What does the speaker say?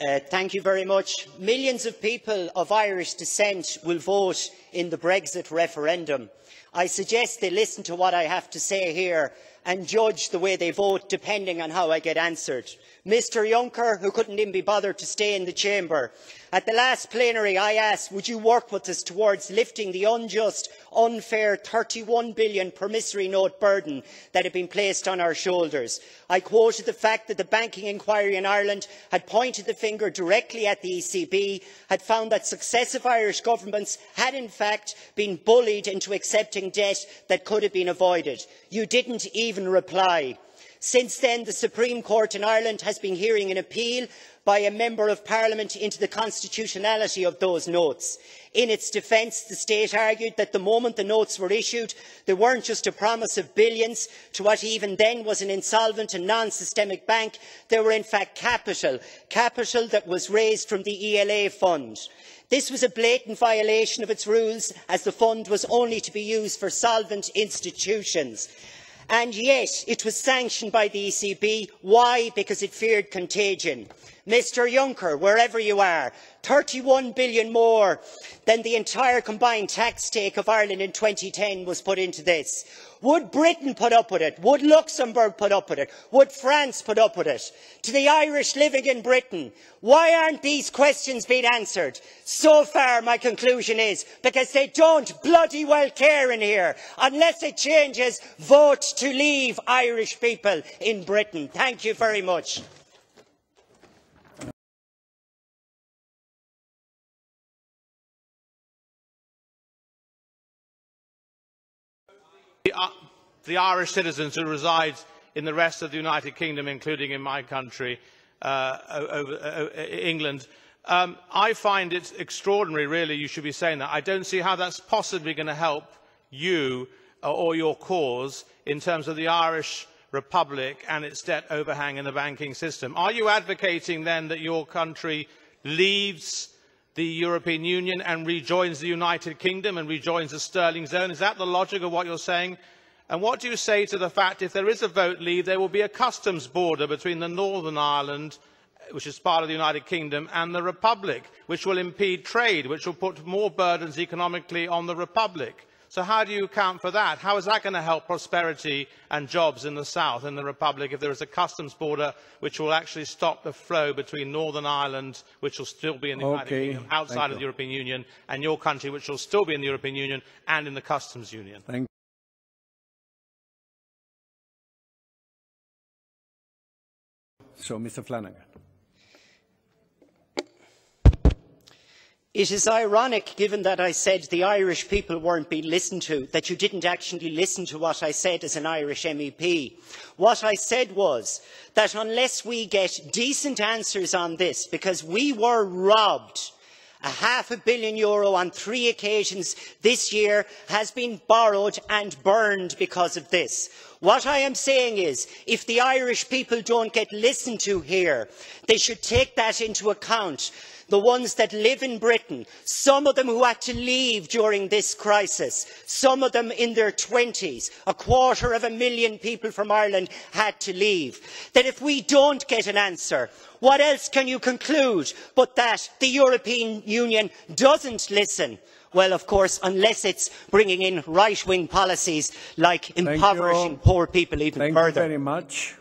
Thank you very much. Millions of people of Irish descent will vote in the Brexit referendum. I suggest they listen to what I have to say here and judge the way they vote depending on how I get answered. Mr Juncker, who couldn't even be bothered to stay in the chamber, at the last plenary I asked, would you work with us towards lifting the unjust, unfair 31 billion promissory note burden that had been placed on our shoulders? I quoted the fact that the banking inquiry in Ireland had pointed the finger directly at the ECB, had found that successive Irish governments had in fact been bullied into accepting debt that could have been avoided. You didn't even reply. Since then, the Supreme Court in Ireland has been hearing an appeal by a Member of Parliament into the constitutionality of those notes. In its defence, the state argued that the moment the notes were issued, they weren't just a promise of billions to what even then was an insolvent and non-systemic bank, they were in fact capital that was raised from the ELA fund. This was a blatant violation of its rules, as the fund was only to be used for solvent institutions. And yet it was sanctioned by the ECB. Why? Because it feared contagion. Mr Juncker, wherever you are, 31 billion more than the entire combined tax take of Ireland in 2010 was put into this. Would Britain put up with it? Would Luxembourg put up with it? Would France put up with it? To the Irish living in Britain, why aren't these questions being answered? So far, my conclusion is because they don't bloody well care in here. Unless it changes, vote to leave Irish people in Britain. Thank you very much. The Irish citizens who reside in the rest of the United Kingdom, including in my country, England. I find it extraordinary, really, you should be saying that. I don't see how that's possibly going to help you or your cause in terms of the Irish Republic and its debt overhang in the banking system. Are you advocating then that your country leaves the European Union and rejoins the United Kingdom and rejoins the sterling zone? Is that the logic of what you're saying? And what do you say to the fact if there is a vote leave, there will be a customs border between the Northern Ireland, which is part of the United Kingdom, and the Republic, which will impede trade, which will put more burdens economically on the Republic? So how do you account for that? How is that going to help prosperity and jobs in the south, in the Republic, if there is a customs border which will actually stop the flow between Northern Ireland, which will still be in the United Kingdom, outside of the European Union, and your country, which will still be in the European Union and in the customs union? So, Mr. Flanagan. It is ironic, given that I said the Irish people weren't being listened to, that you didn't actually listen to what I said as an Irish MEP. What I said was that unless we get decent answers on this, because we were robbed, €500 million on 3 occasions this year has been borrowed and burned because of this. What I am saying is, if the Irish people don't get listened to here, they should take that into account. The ones that live in Britain, some of them who had to leave during this crisis, some of them in their 20s, 250,000 people from Ireland had to leave. That if we don't get an answer, what else can you conclude but that the European Union doesn't listen? Well, of course, unless it's bringing in right-wing policies like impoverishing poor people even further. Thank you very much.